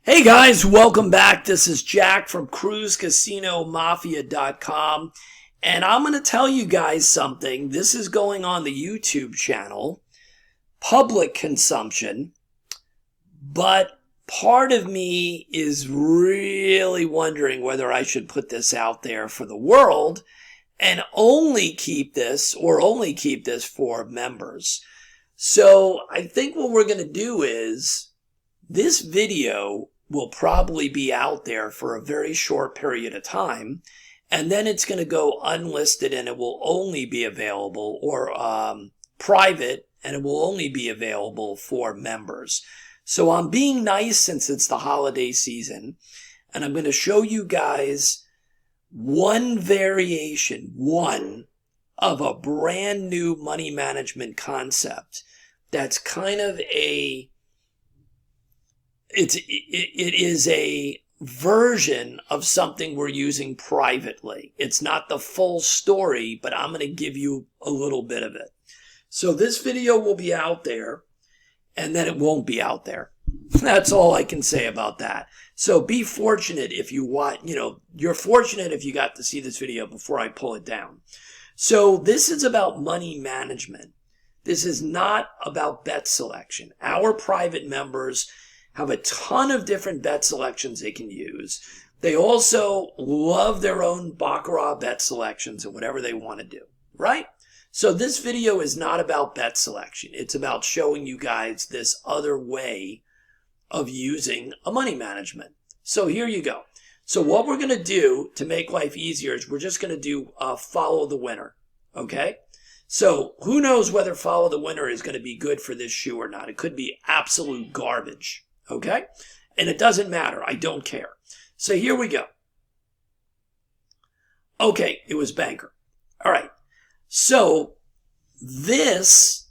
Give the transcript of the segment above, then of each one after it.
Hey guys, welcome back. This is Jack from CruiseCasinoMafia.com, and I'm going to tell you guys something. This is going on the YouTube channel, public consumption, but part of me is really wondering whether I should put this out there for the world and only keep this for members. So I think what we're going to do is this video will probably be out there for a very short period of time, and then it's going to go unlisted and it will only be available, or private, and it will only be available for members. So I'm being nice since it's the holiday season, and I'm going to show you guys one variation, of a brand new money management concept that's kind of it is a version of something we're using privately. It's not the full story, but I'm going to give you a little bit of it. So this video will be out there, and then it won't be out there. That's all I can say about that. So be fortunate if you want, you're fortunate if you got to see this video before I pull it down. So this is about money management. This is not about bet selection. Our private members have a ton of different bet selections they can use. They also love their own Baccarat bet selections and whatever they want to do, right? So this video is not about bet selection. It's about showing you guys this other way of using a money management. So here you go. So what we're going to do to make life easier is we're just going to do follow the winner, okay? So who knows whether follow the winner is going to be good for this shoe or not. It could be absolute garbage. Okay? And it doesn't matter. I don't care. So here we go. Okay, it was banker. All right. So this,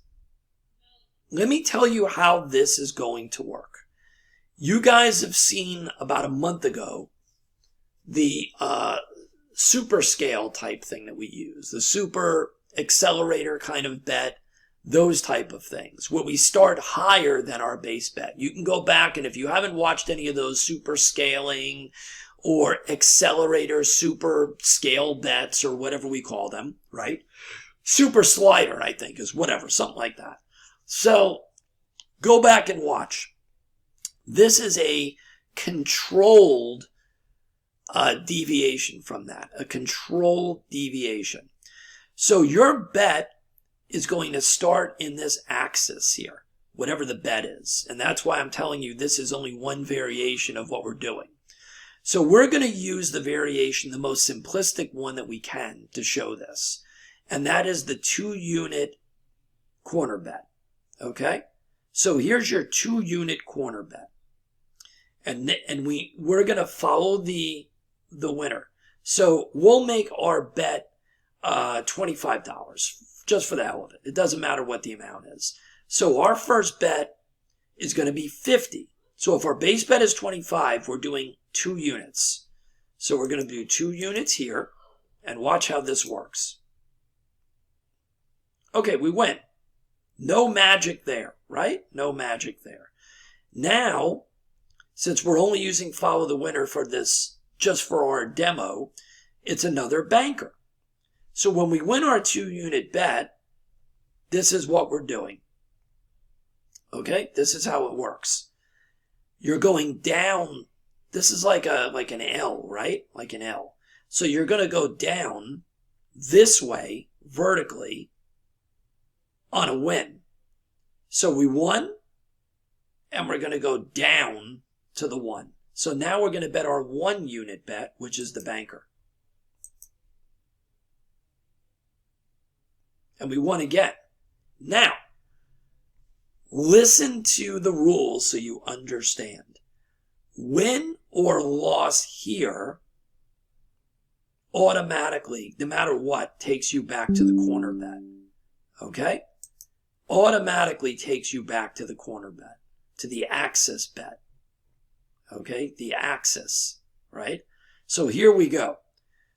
let me tell you how this is going to work. You guys have seen about a month ago the super scale type thing that we use, the super accelerator kind of bet. Those type of things, where we start higher than our base bet. You can go back, and if you haven't watched any of those super scaling or accelerator super scale bets or whatever we call them, right? Super slider, I think, is whatever, something like that. So go back and watch. This is a controlled deviation from that, a controlled deviation. So your bet is going to start in this axis here, whatever the bet is. And that's why I'm telling you this is only one variation of what we're doing. So we're going to use the variation, the most simplistic one that we can to show this. And that is the 2-unit corner bet. Okay? So here's your 2-unit corner bet. And we're going to follow the winner. So we'll make our bet $25. Just for the hell of it. It doesn't matter what the amount is. So our first bet is going to be 50. So if our base bet is 25, we're doing 2 units. So we're going to do 2 units here, and watch how this works. Okay, we win. No magic there, right? No magic there. Now, since we're only using follow the winner for this, just for our demo, it's another banker. So when we win our 2-unit bet, this is what we're doing. Okay? This is how it works. You're going down. This is like an L, right? Like an L. So you're going to go down this way, vertically, on a win. So we won, and we're going to go down to the 1. So now we're going to bet our 1-unit bet, which is the banker. And we won again. Now, listen to the rules so you understand. Win or loss here automatically, no matter what, takes you back to the corner bet. Okay? Automatically takes you back to the corner bet, to the axis bet. Okay? The axis, right? So here we go.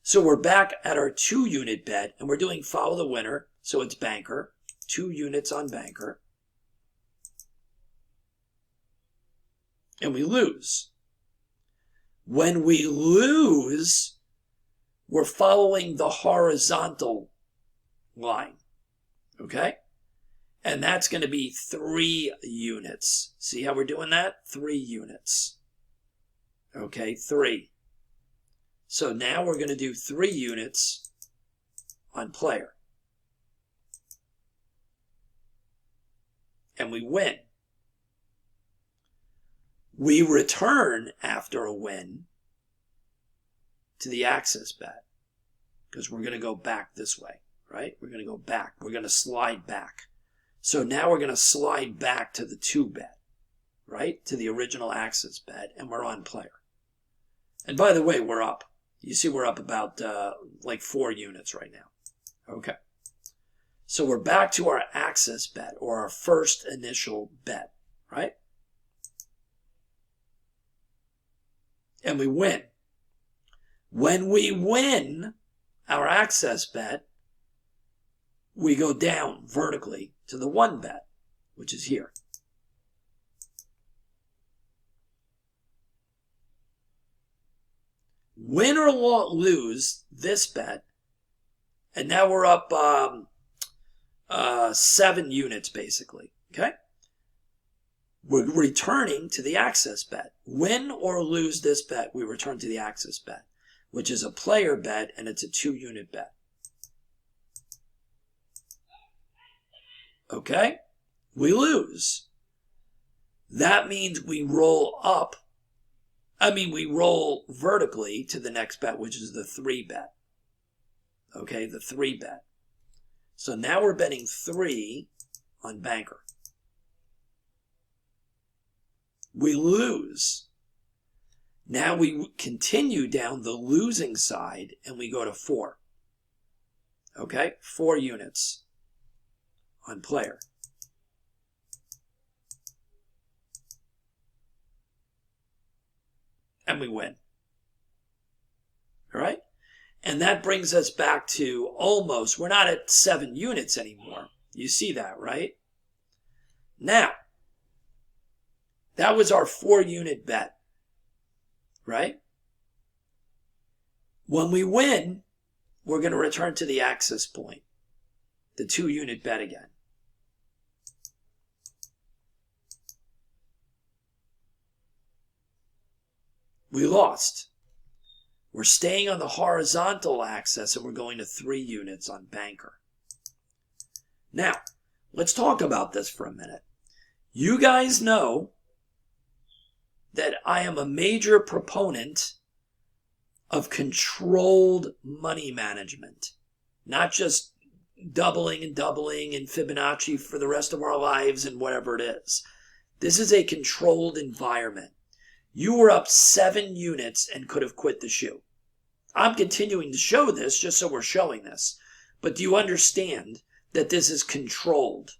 So we're back at our 2-unit bet, and we're doing follow the winner. So it's banker, 2 units on banker. And we lose. When we lose, we're following the horizontal line, okay? And that's going to be 3 units. See how we're doing that? 3 units. Okay, 3. So now we're going to do 3 units on player. And we win. We return after a win to the access bet because we're going to go back this way, right? We're going to go back. We're going to slide back. So now we're going to slide back to the 2 bet, right? To the original access bet, and we're on player. And by the way, we're up. You see we're up about like 4 units right now. Okay. So we're back to our access bet, or our first initial bet, right? And we win. When we win our access bet, we go down vertically to the 1 bet, which is here. Win or lose this bet, and now we're up 7 units basically, okay? We're returning to the access bet. Win or lose this bet, we return to the access bet, which is a player bet, and it's a 2-unit bet. Okay? We lose. That means we roll up. We roll vertically to the next bet, which is the 3 bet. Okay, the 3 bet. So now we're betting 3 on banker. We lose. Now we continue down the losing side and we go to 4. Okay, 4 units on player. And we win. All right? And that brings us back to almost, we're not at 7 units anymore. You see that, right? Now, that was our 4-unit bet, right? When we win, we're going to return to the access point, the 2-unit bet again. We lost. We're staying on the horizontal axis and we're going to 3 units on banker. Now, let's talk about this for a minute. You guys know that I am a major proponent of controlled money management. Not just doubling and Fibonacci for the rest of our lives and whatever it is. This is a controlled environment. You were up 7 units and could have quit the shoe. I'm continuing to show this just so we're showing this. But do you understand that this is controlled?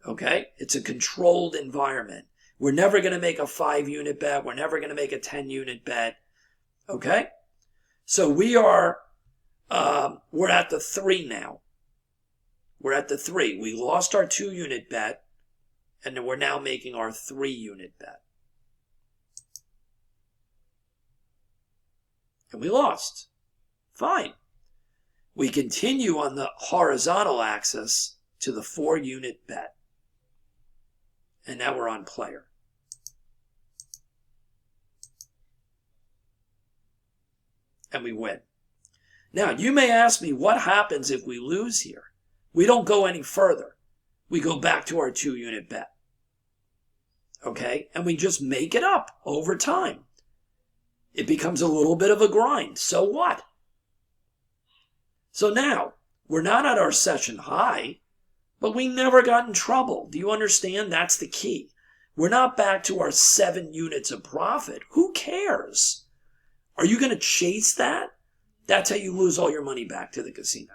Okay? It's a controlled environment. We're never going to make a 5-unit bet. We're never going to make a 10-unit bet. Okay? So we're at the 3 now. We're at the 3. We lost our 2-unit bet, and we're now making our 3-unit bet. And we lost. Fine. We continue on the horizontal axis to the 4-unit bet. And now we're on player. And we win. Now, you may ask me, what happens if we lose here? We don't go any further. We go back to our 2-unit bet. Okay? And we just make it up over time. It becomes a little bit of a grind. So what? So now, we're not at our session high, but we never got in trouble. Do you understand? That's the key. We're not back to our 7 units of profit. Who cares? Are you going to chase that? That's how you lose all your money back to the casino.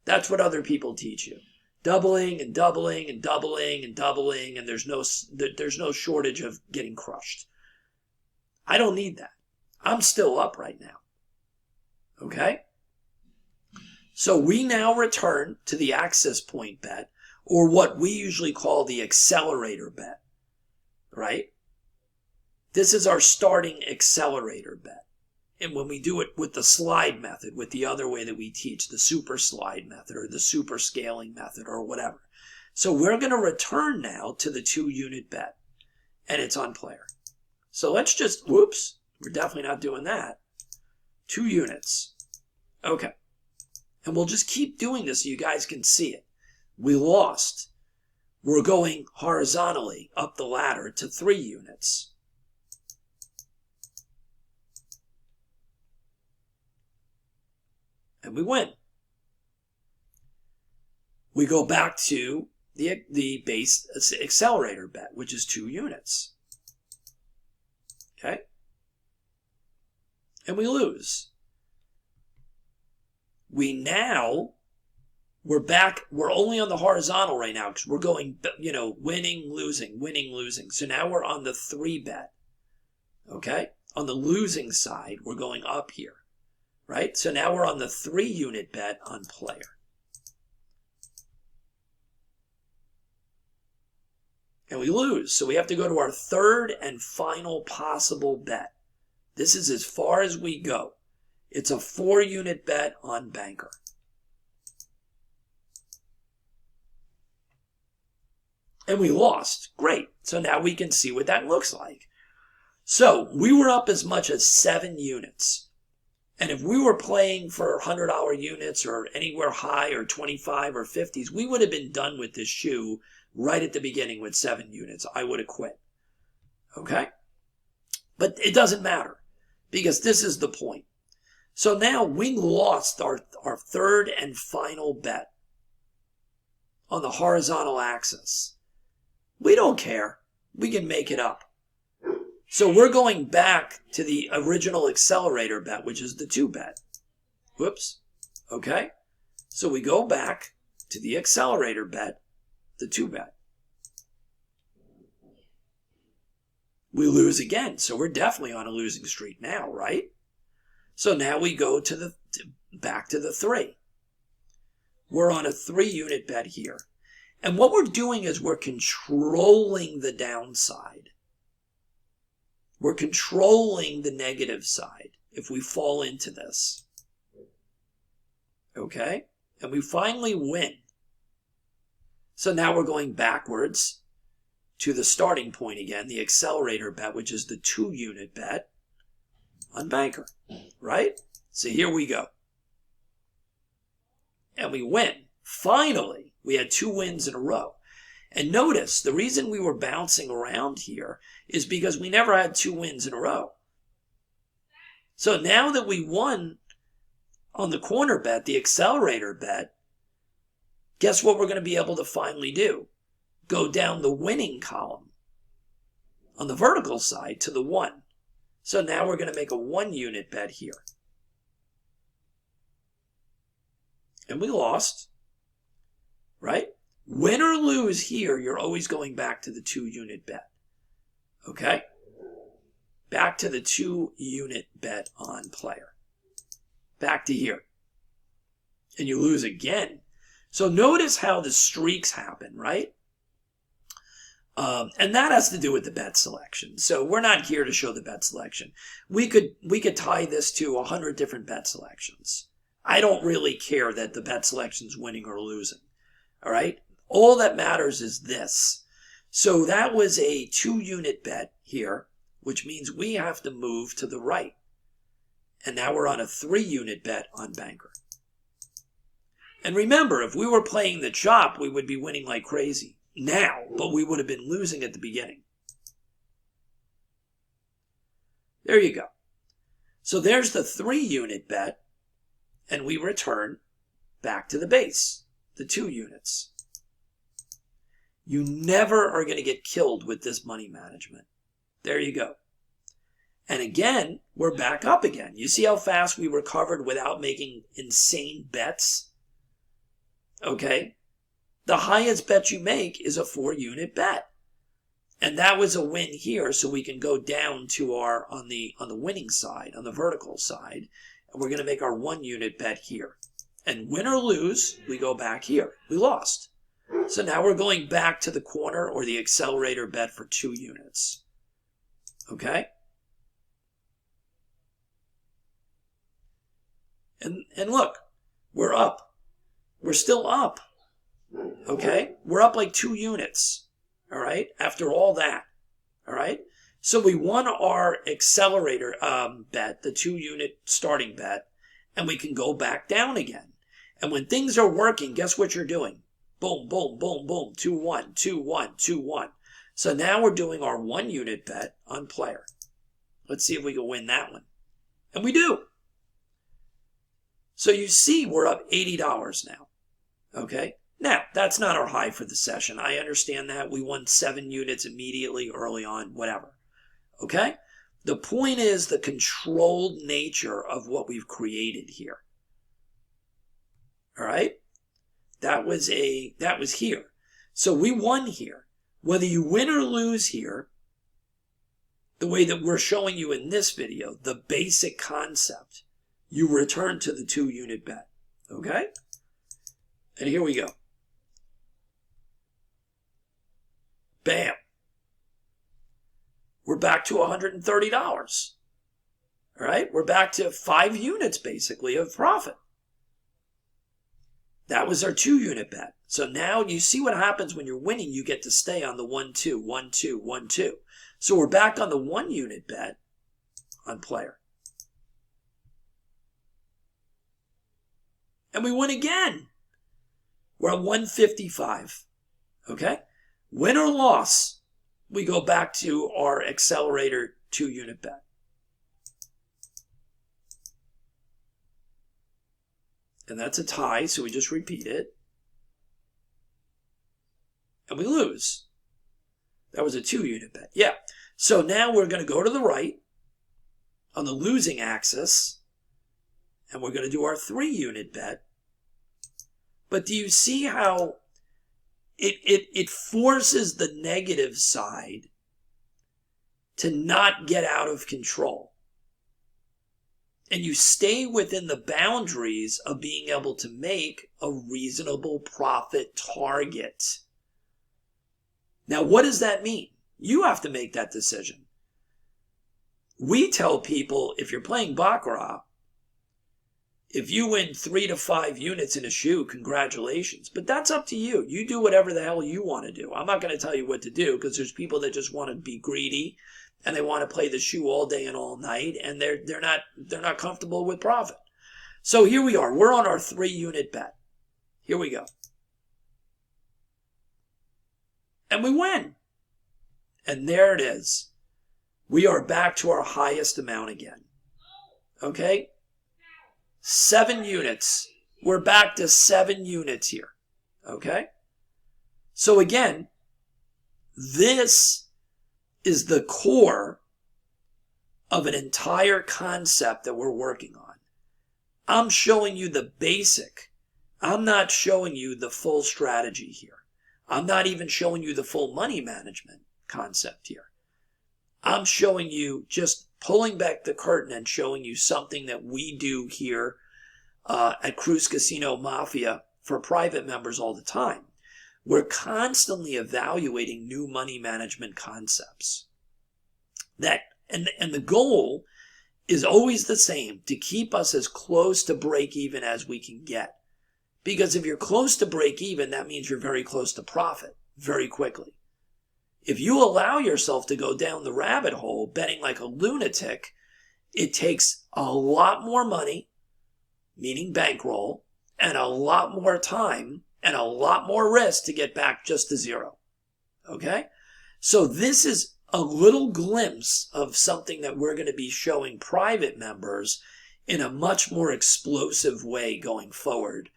That's what other people teach you. Doubling and doubling and doubling and doubling, and there's no shortage of getting crushed. I don't need that. I'm still up right now. Okay? So we now return to the access point bet, or what we usually call the accelerator bet. Right? This is our starting accelerator bet. And when we do it with the slide method, with the other way that we teach, the super slide method or the super scaling method or whatever. So we're going to return now to the 2-unit bet, and it's on player. So let's just, whoops, we're definitely not doing that. 2 units. Okay. And we'll just keep doing this so you guys can see it. We lost. We're going horizontally up the ladder to 3 units. And we win. We go back to the base accelerator bet, which is 2 units. Okay? And we lose. We're back, we're only on the horizontal right now because we're going, winning, losing. So now we're on the 3 bet. Okay? On the losing side, we're going up here. Right? So now we're on the 3-unit bet on player. And we lose. So we have to go to our 3rd and final possible bet. This is as far as we go. It's a 4-unit bet on banker. And we lost. Great. So now we can see what that looks like. So we were up as much as 7 units. And if we were playing for $100 units or anywhere high or 25 or 50s, we would have been done with this shoe right at the beginning with 7 units. I would have quit. Okay? But it doesn't matter because this is the point. So now we lost our 3rd and final bet on the horizontal axis. We don't care. We can make it up. So we're going back to the original accelerator bet, which is the 2 bet. Whoops. Okay. So we go back to the accelerator bet, the 2 bet. We lose again. So we're definitely on a losing streak now, right? So now we go back to the 3. We're on a 3-unit bet here. And what we're doing is we're controlling the downside. We're controlling the negative side if we fall into this. Okay? And we finally win. So now we're going backwards to the starting point again, the accelerator bet, which is the 2-unit bet on banker. Right? So here we go. And we win. Finally, we had 2 wins in a row. And notice, the reason we were bouncing around here is because we never had 2 wins in a row. So now that we won on the corner bet, the accelerator bet, guess what we're going to be able to finally do? Go down the winning column on the vertical side to the 1. So now we're going to make a 1-unit bet here. And we lost, right? Win or lose here, you're always going back to the 2-unit bet. Okay? Back to the 2-unit bet on player. Back to here. And you lose again. So notice how the streaks happen, right? And that has to do with the bet selection. So we're not here to show the bet selection. We could tie this to 100 different bet selections. I don't really care that the bet selection's winning or losing. All right? All that matters is this. So that was a 2-unit bet here, which means we have to move to the right. And now we're on a 3-unit bet on banker. And remember, if we were playing the chop, we would be winning like crazy now, but we would have been losing at the beginning. There you go. So there's the 3-unit bet, and we return back to the base, the 2 units. You never are going to get killed with this money management. There you go. And again, we're back up again. You see how fast we recovered without making insane bets? Okay? The highest bet you make is a 4-unit bet. And that was a win here, so we can go down to our, on the winning side, on the vertical side, and we're going to make our 1-unit bet here. And win or lose, we go back here. We lost. So now we're going back to the corner or the accelerator bet for 2 units. Okay? And look, we're up. We're still up. Okay? We're up like 2 units. All right? After all that. All right? So we won our accelerator bet, the 2-unit starting bet, and we can go back down again. And when things are working, guess what you're doing? Boom, boom, boom, boom, 2-1, 2-1, 2-1. So now we're doing our 1-unit bet on player. Let's see if we can win that one. And we do. So you see we're up $80 now. Okay? Now, that's not our high for the session. I understand that. We won 7 units immediately early on, whatever. Okay? The point is the controlled nature of what we've created here. All right? That was here. So we won here. Whether you win or lose here, the way that we're showing you in this video, the basic concept, you return to the 2-unit bet. Okay? And here we go. Bam. We're back to $130. All right? We're back to 5 units, basically, of profit. That was our 2-unit bet. So now you see what happens when you're winning. You get to stay on the 1-2, 1-2, 1-2. So we're back on the 1-unit bet on player. And we win again. We're at 155. Okay? Win or loss, we go back to our accelerator 2-unit bet. And that's a tie, so we just repeat it. And we lose. That was a 2-unit bet. Yeah. So now we're going to go to the right on the losing axis. And we're going to do our 3-unit bet. But do you see how it forces the negative side to not get out of control? And you stay within the boundaries of being able to make a reasonable profit target. Now, what does that mean? You have to make that decision. We tell people, if you're playing Baccarat, if you win 3 to 5 units in a shoe, congratulations. But that's up to you. You do whatever the hell you want to do. I'm not going to tell you what to do, because there's people that just want to be greedy and they want to play the shoe all day and all night, and they're not comfortable with profit. So here we are. We're on our 3-unit bet. Here we go. And we win. And there it is. We are back to our highest amount again. Okay? 7 units. We're back to 7 units here. Okay? So again, this is the core of an entire concept that we're working on. I'm showing you the basic. I'm not showing you the full strategy here. I'm not even showing you the full money management concept here. I'm showing you, just pulling back the curtain and showing you something that we do here at Cruise Casino Mafia for private members all the time. We're constantly evaluating new money management concepts. And the goal is always the same, to keep us as close to break even as we can get. Because if you're close to break even, that means you're very close to profit very quickly. If you allow yourself to go down the rabbit hole betting like a lunatic, it takes a lot more money, meaning bankroll, and a lot more time and a lot more risk to get back just to zero. Okay? So this is a little glimpse of something that we're going to be showing private members in a much more explosive way going forward.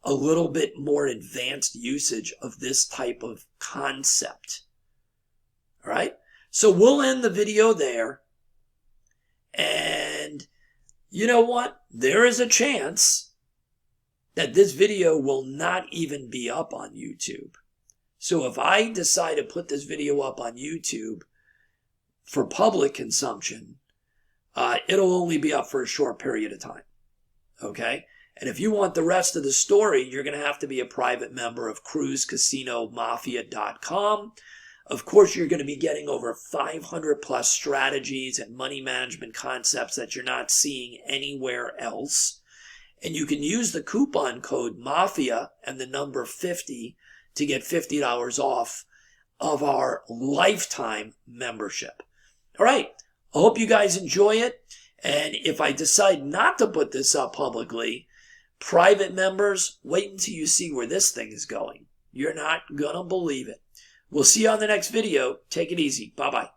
A little bit more advanced usage of this type of concept. All right? So we'll end the video there. And you know what? There is a chance that this video will not even be up on YouTube. So if I decide to put this video up on YouTube for public consumption, it'll only be up for a short period of time. Okay? And if you want the rest of the story, you're going to have to be a private member of cruisecasinomafia.com. Of course, you're going to be getting over 500 plus strategies and money management concepts that you're not seeing anywhere else. And you can use the coupon code MAFIA and the number 50 to get $50 off of our lifetime membership. All right. I hope you guys enjoy it. And if I decide not to put this up publicly, private members, wait until you see where this thing is going. You're not going to believe it. We'll see you on the next video. Take it easy. Bye-bye.